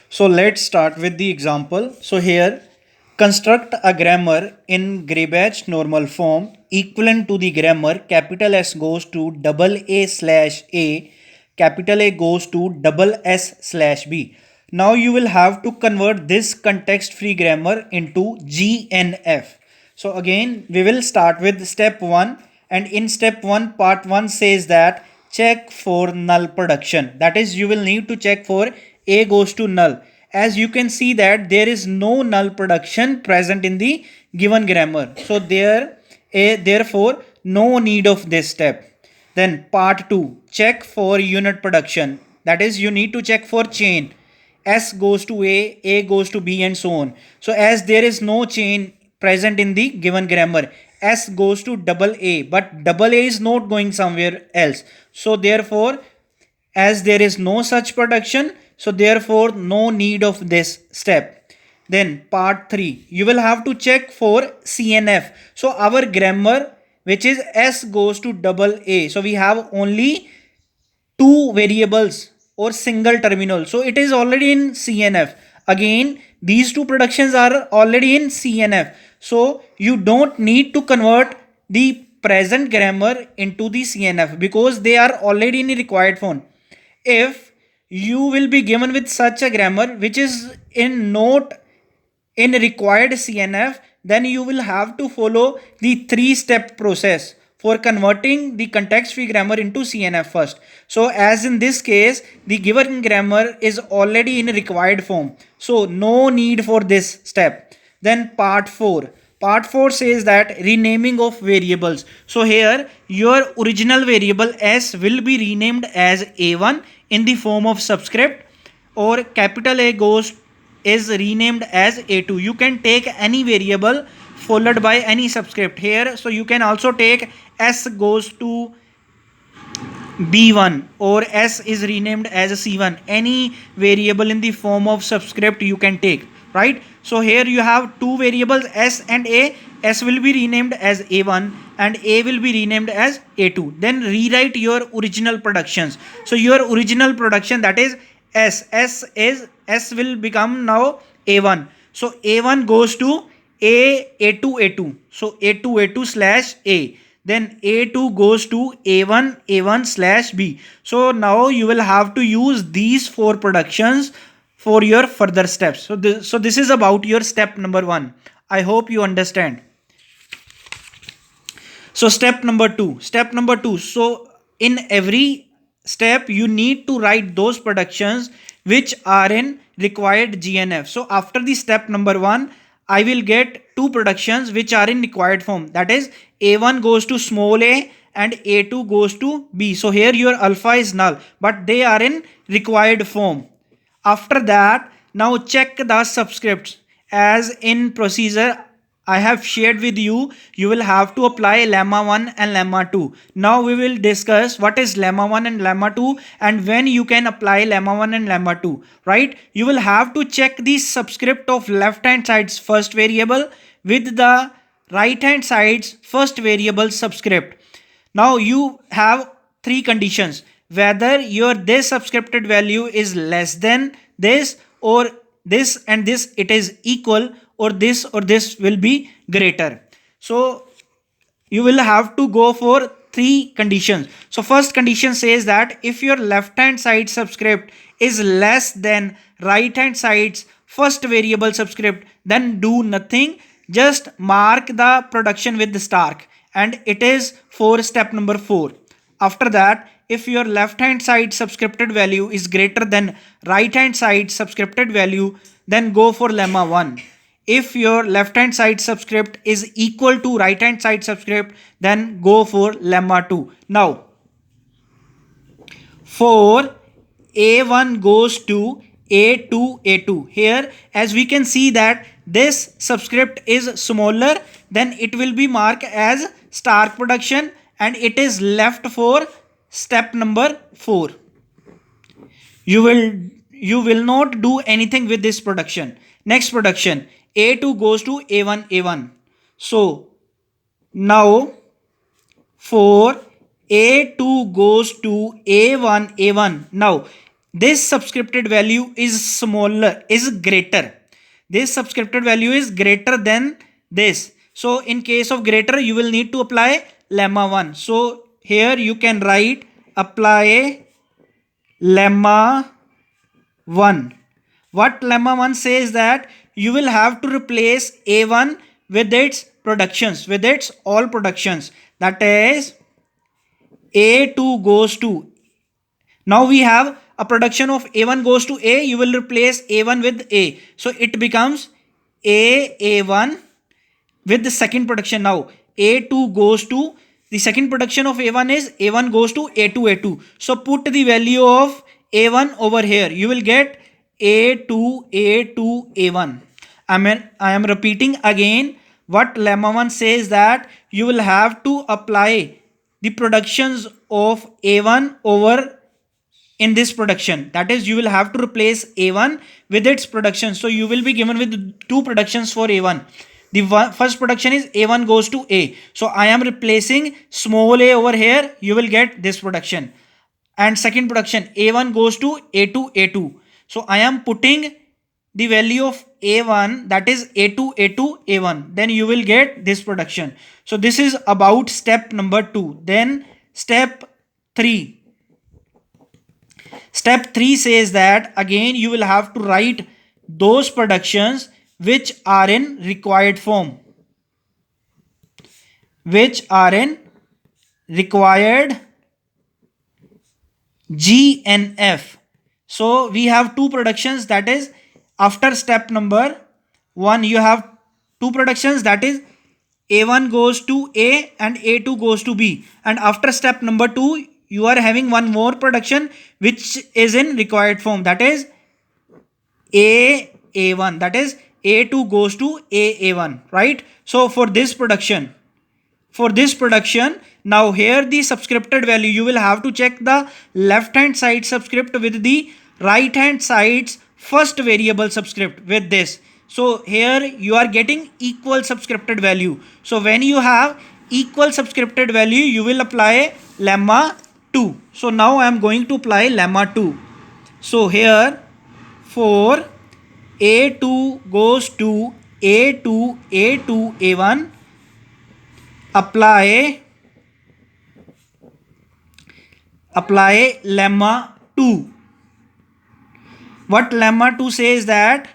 So let's start with the example. So here, construct a grammar in Grebatch normal form equivalent to the grammar capital S goes to double A slash A, capital A goes to double S slash B. Now you will have to convert this context free grammar into GNF. So again, we will start with step 1, and in step 1, part 1 says that check for null production. That is, you will need to check for A goes to null. As you can see that there is no null production present in the given grammar. So therefore no need of this step. Then part 2, check for unit production. That is, you need to check for chain. S goes to A goes to B, and so on. So as there is no chain present in the given grammar, S goes to double A, but double A is not going somewhere else. So therefore, as there is no such production, so therefore no need of this step. Then part 3, you will have to check for CNF. So our grammar, which is S goes to double A, so we have only two variables or single terminal, so it is already in CNF. Again, these two productions are already in CNF, so you don't need to convert the present grammar into the CNF because they are already in the required form. If you will be given with such a grammar which is in not in required CNF, then you will have to follow the three-step process for converting the context-free grammar into CNF first. So as in this case, the given grammar is already in required form. So no need for this step. Then part 4. Part 4 says that renaming of variables. So here your original variable S will be renamed as A1 in the form of subscript, or capital A goes is renamed as A2. You can take any variable followed by any subscript here. So you can also take S goes to B1, or S is renamed as C1. Any variable in the form of subscript you can take, right? So here you have two variables S and A. S will be renamed as A1 and A will be renamed as A2. Then rewrite your original productions. So your original production, that is S will become now A1. So A1 goes to A2 A2. So A2 slash A. Then A2 goes to A1 slash B. So now you will have to use these four productions for your further steps. So this is about your step number 1. I hope you understand. So step number 2. Step number 2. So in every step you need to write those productions which are in required GNF. So after the step number 1, I will get two productions which are in required form. That is, A1 goes to small a and A2 goes to B. So here your alpha is null, but they are in required form. After that, now check the subscripts. As in procedure I have shared with you, you will have to apply lemma 1 and lemma 2. Now we will discuss what is lemma 1 and lemma 2 and when you can apply lemma 1 and lemma 2, right? You will have to check the subscript of left hand side's first variable with the right hand side's first variable subscript. Now you have three conditions: whether your this subscripted value is less than this, or this and this it is equal, or this will be greater. So you will have to go for three conditions. So first condition says that if your left hand side subscript is less than right hand side's first variable subscript, then do nothing, just mark the production with the star, and it is for step number 4. After that, if your left hand side subscripted value is greater than right hand side subscripted value, then go for lemma 1. If your left hand side subscript is equal to right hand side subscript, then go for lemma 2. Now for A1 goes to A2 here, as we can see that this subscript is smaller, then it will be marked as star production and it is left for step number 4. You will not do anything with this production. Next production, A2 goes to A1. So now for A2 goes to A1. Now this subscripted value is smaller, is greater. This subscripted value is greater than this. So in case of greater, you will need to apply lemma 1. So here you can write apply lemma 1. What lemma 1 says that you will have to replace A1 with its productions, with its all productions. That is A2 goes to. Now we have a production of A1 goes to A. You will replace A1 with A. So it becomes A1 with the second production. Now A2 goes to, the second production of A1 is A1 goes to A2. So put the value of A1 over here. You will get A2 A1. I am repeating again what lemma 1 says, that you will have to apply the productions of A1 over in this production. That is, you will have to replace A1 with its production. So you will be given with two productions for A1. The first production is A1 goes to A. So I am replacing small a over here. You will get this production. And second production, A1 goes to A2. So I am putting the value of A1, that is A2 A1. Then you will get this production. So this is about step number 2. Then step 3. Step 3 says that again you will have to write those productions which are in required form. Which are in required G and F. So we have two productions, that is after step number 1 you have two productions, that is A1 goes to A and A2 goes to B. And after step number 2 you are having one more production which is in required form, that is A1, that is A2 goes to A1, right? So for this production, now here the subscripted value, you will have to check the left hand side subscript with the right hand side's first variable subscript with this. So here you are getting equal subscripted value. So when you have equal subscripted value, you will apply lemma 2. So now I am going to apply lemma 2. So here for A2 goes to A2 A1, apply lemma 2. What lemma 2 says, that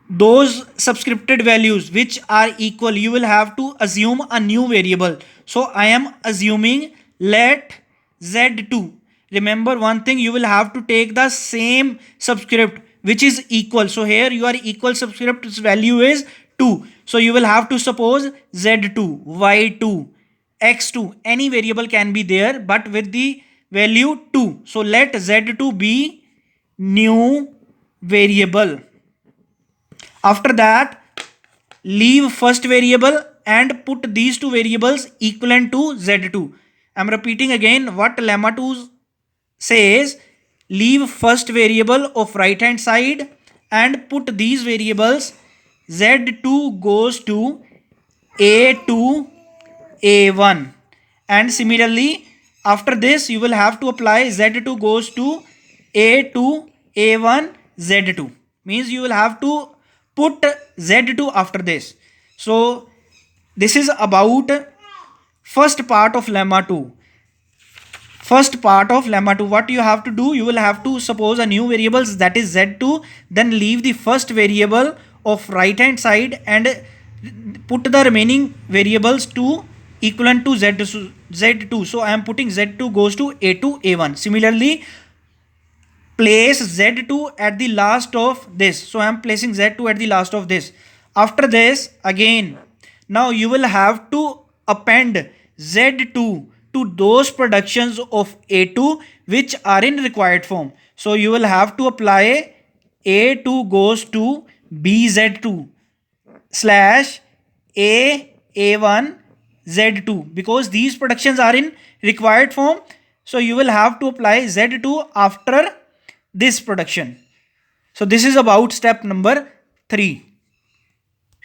those subscripted values which are equal, you will have to assume a new variable. So I am assuming let Z2. Remember one thing, you will have to take the same subscript which is equal. So here your equal subscript's value is 2. So you will have to suppose Z2, Y2, X2, any variable can be there, but with the value 2. So let Z2 be new variable. After that, leave first variable and put these two variables equivalent to Z2. I am repeating again what lemma 2 says. Leave first variable of right hand side and put these variables. Z2 goes to A2 A1, and similarly after this you will have to apply Z2 goes to A2 A1 Z2, means you will have to put Z2 after this. So this is about first part of lemma 2. What you have to do, you will have to suppose a new variables, that is Z2, then leave the first variable of right hand side and put the remaining variables to equivalent to Z2. So I am putting Z2 goes to A2 A1. Similarly, place Z2 at the last of this. So I am placing Z2 at the last of this. After this, again, now you will have to append Z2 to those productions of A2 which are in required form. So you will have to apply A2 goes to BZ2 slash A1 Z2, because these productions are in required form. So you will have to apply Z2 after this production. So this is about step number 3.